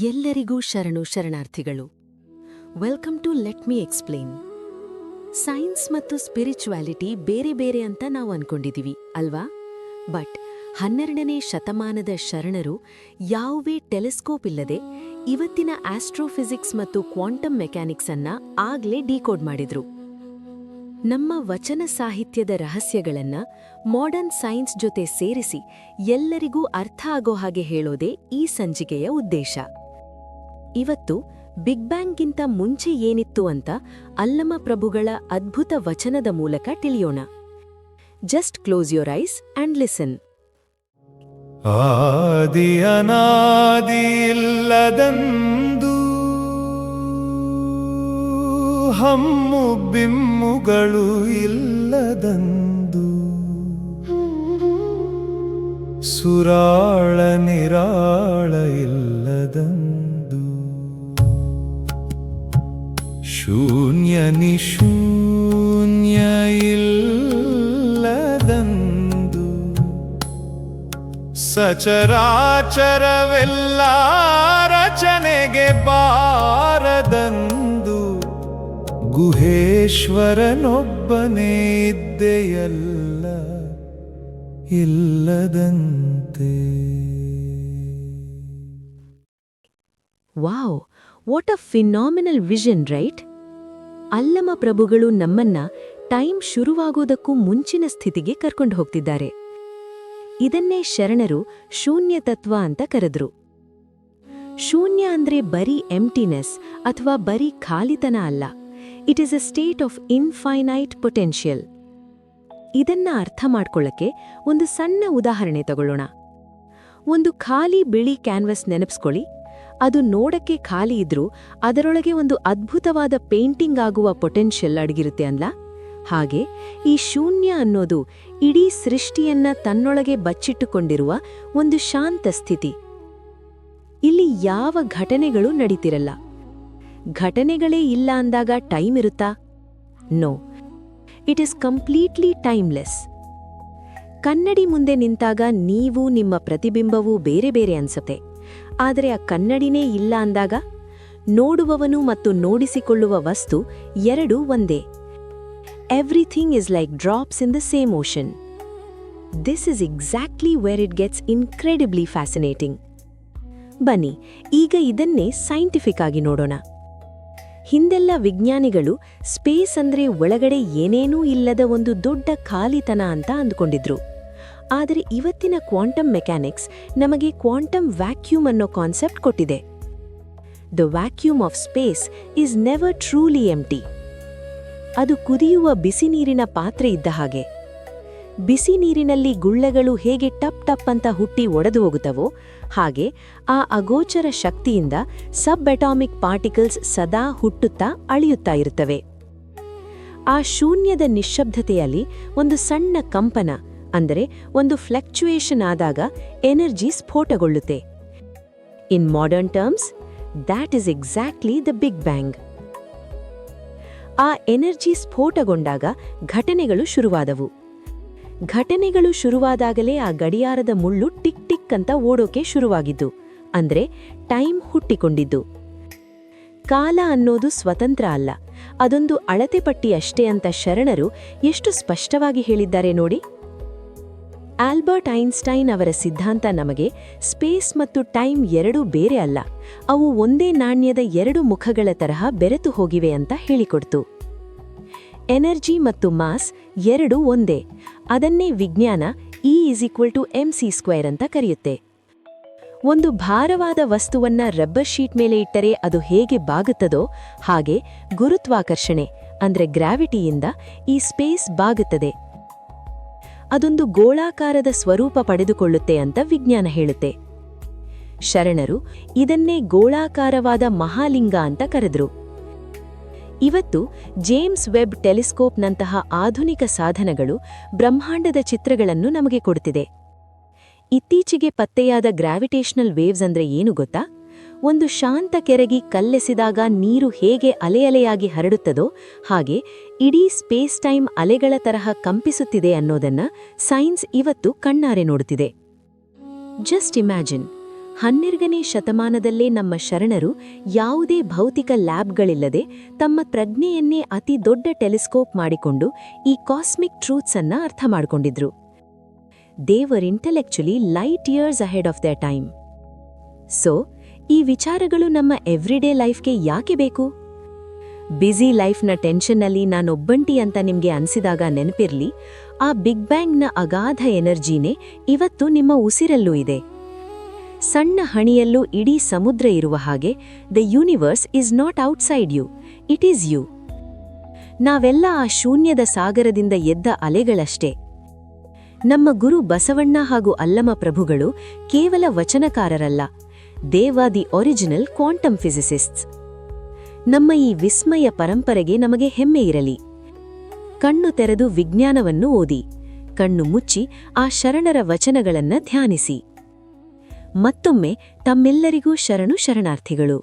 ಎಲ್ಲರಿಗೂ ಶರಣಾರ್ಥಿಗಳು. Welcome to let me explain. Science ಮತ್ತು ಸ್ಪಿರಿಚುವಾಲಿಟಿ ಬೇರೆ ಬೇರೆ ಅಂತ ನಾವು ಅನ್ಕೊಂಡಿದೀವಿ ಅಲ್ವಾ? ಬಟ್ 12ನೇ ಶತಮಾನದ ಶರಣರು ಯಾವುದೇ ಟೆಲಿಸ್ಕೋಪ್ ಇಲ್ಲದೆ ಇವತ್ತಿನ ಆಸ್ಟ್ರೋಫಿಸಿಕ್ಸ್ ಮತ್ತು ಕ್ವಾಂಟಮ್ ಮೆಕ್ಯಾನಿಕ್ಸ್ ಅನ್ನ ಆಗ್ಲೇ ಡಿಕೋಡ್ ಮಾಡಿದ್ರು. ನಮ್ಮ ವಚನ ಸಾಹಿತ್ಯದ ರಹಸ್ಯಗಳನ್ನ ಮಾಡರ್ನ್ ಸೈನ್ಸ್ ಜೊತೆ ಸೇರಿಸಿ ಎಲ್ಲರಿಗೂ ಅರ್ಥ ಆಗೋ ಹಾಗೆ ಹೇಳೋದೇ ಈ ಸಂಚಿಕೆಯ ಉದ್ದೇಶ. ಇವತ್ತು ಬಿಗ್ ಬ್ಯಾಂಗ್ಗಿಂತ ಮುಂಚೆ ಏನಿತ್ತು ಅಂತ ಅಲ್ಲಮ ಪ್ರಭುಗಳ ಅದ್ಭುತ ವಚನದ ಮೂಲಕ ತಿಳಿಯೋಣ. Just close your ice and listen. ಆದಿ ಅನಾದಿ ಇಲ್ಲದಂದು ಹಮ್ಮು ಬಿಮ್ಮುಗಳು ಇಲ್ಲದಂದು ಸುರಾಳ ನಿರಾಳ ಇಲ್ಲದಂದು ಶೂನ್ಯ ನಿಶೂನ್ಯ ಇಲ್ಲದಂದು ಸಚರಾಚರವೆಲ್ಲ ರಚನೆಗೆ ಬಾರದಂದು ಗುಹೇಶ್ವರನೊಬ್ಬನೇ ಇದ್ದೆಯಲ್ಲ ಇಲ್ಲದಂತೆ. Wow, what a phenomenal vision, right? Allama ಪ್ರಭುಗಳು ನಮ್ಮನ್ನ ಟೈಮ್ ಶುರುವಾಗೋದಕ್ಕೂ ಮುಂಚಿನ ಸ್ಥಿತಿಗೆ ಕರ್ಕೊಂಡು ಹೋಗ್ತಿದ್ದಾರೆ. ಇದನ್ನೇ ಶರಣರು ಶೂನ್ಯ ತತ್ವ ಅಂತ ಕರೆದ್ರು. ಶೂನ್ಯ ಅಂದ್ರೆ ಬರೀ ಎಂಟಿನೆಸ್ ಅಥವಾ ಬರೀ ಖಾಲಿತನ ಅಲ್ಲ. It is a state of infinite potential. ಇದನ್ನ ಅರ್ಥ ಮಾಡ್ಕೊಳ್ಳಕ್ಕೆ ಒಂದು ಸಣ್ಣ ಉದಾಹರಣೆ ತಗೊಳ್ಳೋಣ. ಒಂದು ಖಾಲಿ ಬಿಳಿ ಕ್ಯಾನ್ವಸ್ ನೆನಪಿಸ್ಕೊಳ್ಳಿ. ಅದು ನೋಡಕ್ಕೆ ಖಾಲಿ ಇದ್ರೂ ಅದರೊಳಗೆ ಒಂದು ಅದ್ಭುತವಾದ ಪೇಂಟಿಂಗ್ ಆಗುವ ಪೊಟೆನ್ಷಿಯಲ್ ಅಡಗಿರುತ್ತೆ ಅಲ್ಲ? ಹಾಗೆ ಈ ಶೂನ್ಯ ಅನ್ನೋದು ಇಡೀ ಸೃಷ್ಟಿಯನ್ನ ತನ್ನೊಳಗೆ ಬಚ್ಚಿಟ್ಟುಕೊಂಡಿರುವ ಒಂದು ಶಾಂತ ಸ್ಥಿತಿ. ಇಲ್ಲಿ ಯಾವ ಘಟನೆಗಳು ನಡೀತಿರಲ್ಲ. ಘಟನೆಗಳೇ ಇಲ್ಲ ಅಂದಾಗ ಟೈಮ್ ಇರುತ್ತಾ? No, it is completely timeless. ಕನ್ನಡಿ ಮುಂದೆ ನಿಂತಾಗ ನೀವು ನಿಮ್ಮ ಪ್ರತಿಬಿಂಬವೂ ಬೇರೆ ಬೇರೆ ಅನ್ಸುತ್ತೆ. ಆದರೆ ಆ ಕನ್ನಡಿನೇ ಇಲ್ಲ ಅಂದಾಗ ನೋಡುವವನು ಮತ್ತು ನೋಡಿಸಿಕೊಳ್ಳುವ ವಸ್ತು ಎರಡೂ ಒಂದೇ. Everything is like drops in the same ocean. This is exactly where it gets incredibly fascinating. ಬನ್ನಿ ಈಗ ಇದನ್ನೇ ಸೈಂಟಿಫಿಕ್ ಆಗಿ ನೋಡೋಣ. ಹಿಂದೆಲ್ಲ ವಿಜ್ಞಾನಿಗಳು ಸ್ಪೇಸ್ ಅಂದ್ರೆ ಒಳಗಡೆ ಏನೇನೂ ಇಲ್ಲದ ಒಂದು ದೊಡ್ಡ ಖಾಲಿತನ ಅಂತ ಅಂದ್ಕೊಂಡಿದ್ರು. ಆದರೆ ಇವತ್ತಿನ ಕ್ವಾಂಟಮ್ ಮೆಕ್ಯಾನಿಕ್ಸ್ ನಮಗೆ ಕ್ವಾಂಟಮ್ ವ್ಯಾಕ್ಯೂಮ್ ಅನ್ನೋ ಕಾನ್ಸೆಪ್ಟ್ ಕೊಟ್ಟಿದೆ. The vacuum of space is never truly empty. ಅದು ಕುದಿಯುವ ಬಿಸಿ ನೀರಿನ ಪಾತ್ರೆ ಇದ್ದ ಹಾಗೆ. ಬಿಸಿ ನೀರಿನಲ್ಲಿ ಗುಳ್ಳೆಗಳು ಹೇಗೆ ಟಪ್ ಟಪ್ ಅಂತ ಹುಟ್ಟಿ ಒಡೆದು ಹೋಗುತ್ತವೋ ಹಾಗೆ ಆ ಅಗೋಚರ ಶಕ್ತಿಯಿಂದ ಸಬ್ ಅಟಾಮಿಕ್ ಪಾರ್ಟಿಕಲ್ಸ್ ಸದಾ ಹುಟ್ಟುತ್ತಾ ಅಳಿಯುತ್ತಾ ಇರುತ್ತವೆ. ಆ ಶೂನ್ಯದ ನಿಶ್ಶಬ್ದತೆಯಲ್ಲಿ ಒಂದು ಸಣ್ಣ ಕಂಪನ ಅಂದರೆ ಒಂದು ಫ್ಲಕ್ಚುಯೇಷನ್ ಆದಾಗ ಎನರ್ಜಿ ಸ್ಫೋಟಗೊಳ್ಳುತ್ತೆ. In modern terms, that is exactly the big bang. ಆ ಎನರ್ಜಿ ಸ್ಫೋಟಗೊಂಡಾಗ ಘಟನೆಗಳು ಶುರುವಾದವು. ಘಟನೆಗಳು ಶುರುವಾದಾಗಲೇ ಆ ಗಡಿಯಾರದ ಮುಳ್ಳು ಟಿಕ್ ಟಿಕ್ ಅಂತ ಓಡೋಕೆ ಶುರುವಾಗಿದ್ದು, ಅಂದ್ರೆ ಟೈಮ್ ಹುಟ್ಟಿಕೊಂಡಿದ್ದು. ಕಾಲ ಅನ್ನೋದು ಸ್ವತಂತ್ರ ಅಲ್ಲ, ಅದೊಂದು ಅಳತೆ ಪಟ್ಟಿ ಅಷ್ಟೇ ಅಂತ ಶರಣರು ಎಷ್ಟು ಸ್ಪಷ್ಟವಾಗಿ ಹೇಳಿದ್ದಾರೆ ನೋಡಿ. ಆಲ್ಬರ್ಟ್ ಐನ್ಸ್ಟೈನ್ ಅವರ ಸಿದ್ಧಾಂತ ನಮಗೆ ಸ್ಪೇಸ್ ಮತ್ತು ಟೈಮ್ ಎರಡೂ ಬೇರೆ ಅಲ್ಲ, ಅವು ಒಂದೇ ನಾಣ್ಯದ ಎರಡು ಮುಖಗಳ ತರಹ ಬೆರೆತು ಹೋಗಿವೆ ಅಂತ ಹೇಳಿಕೊಡ್ತು. ಎನರ್ಜಿ ಮತ್ತು ಮಾಸ್ ಎರಡೂ ಒಂದೇ. ಅದನ್ನೇ ವಿಜ್ಞಾನ E=mc² ಅಂತ ಕರೆಯುತ್ತೆ. ಒಂದು ಭಾರವಾದ ವಸ್ತುವನ್ನ ರಬ್ಬರ್ ಶೀಟ್ ಮೇಲೆ ಇಟ್ಟರೆ ಅದು ಹೇಗೆ ಬಾಗುತ್ತದೋ ಹಾಗೆ ಗುರುತ್ವಾಕರ್ಷಣೆ ಅಂದ್ರೆ ಗ್ರಾವಿಟಿಯಿಂದ ಈ ಸ್ಪೇಸ್ ಬಾಗುತ್ತದೆ. ಅದೊಂದು ಗೋಳಾಕಾರದ ಸ್ವರೂಪ ಪಡೆದುಕೊಳ್ಳುತ್ತೆ ಅಂತ ವಿಜ್ಞಾನ ಹೇಳುತ್ತೆ. ಶರಣರು ಇದನ್ನೇ ಗೋಳಾಕಾರವಾದ ಮಹಾಲಿಂಗ ಅಂತ ಕರೆದ್ರು. ಇವತ್ತು ಜೇಮ್ಸ್ ವೆಬ್ ಟೆಲಿಸ್ಕೋಪ್ನಂತಹ ಆಧುನಿಕ ಸಾಧನಗಳು ಬ್ರಹ್ಮಾಂಡದ ಚಿತ್ರಗಳನ್ನು ನಮಗೆ ಕೊಡುತ್ತಿದೆ. ಇತ್ತೀಚೆಗೆ ಪತ್ತೆಯಾದ ಗ್ರಾವಿಟೇಷನಲ್ ವೇವ್ಸ್ ಅಂದ್ರೆ ಏನು ಗೊತ್ತಾ? ಒಂದು ಶಾಂತ ಕೆರೆಗೆ ಕಲ್ಲೆಸೆದಾಗ ನೀರು ಹೇಗೆ ಅಲೆಯಾಗಿ ಹರಡುತ್ತದೋ ಹಾಗೆ ಇಡೀ ಸ್ಪೇಸ್ ಟೈಮ್ ಅಲೆಗಳ ತರಹ ಕಂಪಿಸುತ್ತಿದೆ ಅನ್ನೋದನ್ನ ಸೈನ್ಸ್ ಇವತ್ತು ಕಣ್ಣಾರೆ ನೋಡುತ್ತಿದೆ. ಜಸ್ಟ್ ಇಮ್ಯಾಜಿನ್, 12ನೇ ಶತಮಾನದಲ್ಲೇ ನಮ್ಮ ಶರಣರು ಯಾವುದೇ ಭೌತಿಕ ಲ್ಯಾಬ್ಗಳಿಲ್ಲದೆ ತಮ್ಮ ಪ್ರಜ್ಞೆಯನ್ನೇ ಅತಿ ದೊಡ್ಡ ಟೆಲಿಸ್ಕೋಪ್ ಮಾಡಿಕೊಂಡು ಈ ಕಾಸ್ಮಿಕ್ ಟ್ರೂತ್ಸ್ ಅನ್ನ ಅರ್ಥ ಮಾಡಿಕೊಂಡಿದ್ರು. They were intellectually light years ahead of their time. So ಈ ವಿಚಾರಗಳು ನಮ್ಮ ಎವ್ರಿಡೇ ಲೈಫ್ಗೆ ಯಾಕೆ ಬೇಕು? ಬ್ಯುಸಿ ಲೈಫ್ನ ಟೆನ್ಷನ್ನಲ್ಲಿ ನಾನೊಬ್ಬಂಟಿ ಅಂತ ನಿಮ್ಗೆ ಅನ್ಸಿದಾಗ ನೆನಪಿರ್ಲಿ, ಆ ಬಿಗ್ ಬ್ಯಾಂಗ್ನ ಅಗಾಧ ಎನರ್ಜಿನೇ ಇವತ್ತು ನಿಮ್ಮ ಉಸಿರಲ್ಲೂ ಇದೆ. ಸಣ್ಣ ಹಣಿಯಲ್ಲೂ ಇಡೀ ಸಮುದ್ರ ಇರುವ ಹಾಗೆ the universe is not outside you, it is you. ನಾವೆಲ್ಲ ಆ ಶೂನ್ಯದ ಸಾಗರದಿಂದ ಎದ್ದ ಅಲೆಗಳಷ್ಟೇ. ನಮ್ಮ ಗುರು ಬಸವಣ್ಣ ಹಾಗೂ ಅಲ್ಲಮ ಪ್ರಭುಗಳು ಕೇವಲ ವಚನಕಾರರಲ್ಲ, ದೇವ ದಿ ಒರಿಜಿನಲ್ ಕ್ವಾಂಟಮ್ ಫಿಸಿಸಿಸ್ಟ್ಸ್. ನಮ್ಮ ಈ ವಿಸ್ಮಯ ಪರಂಪರೆಗೆ ನಮಗೆ ಹೆಮ್ಮೆ ಇರಲಿ. ಕಣ್ಣು ತೆರೆದು ವಿಜ್ಞಾನವನ್ನು ಓದಿ, ಕಣ್ಣು ಮುಚ್ಚಿ ಆ ಶರಣರ ವಚನಗಳನ್ನ ಧ್ಯಾನಿಸಿ. ಮತ್ತೊಮ್ಮೆ ತಮ್ಮೆಲ್ಲರಿಗೂ ಶರಣು ಶರಣಾರ್ಥಿಗಳು.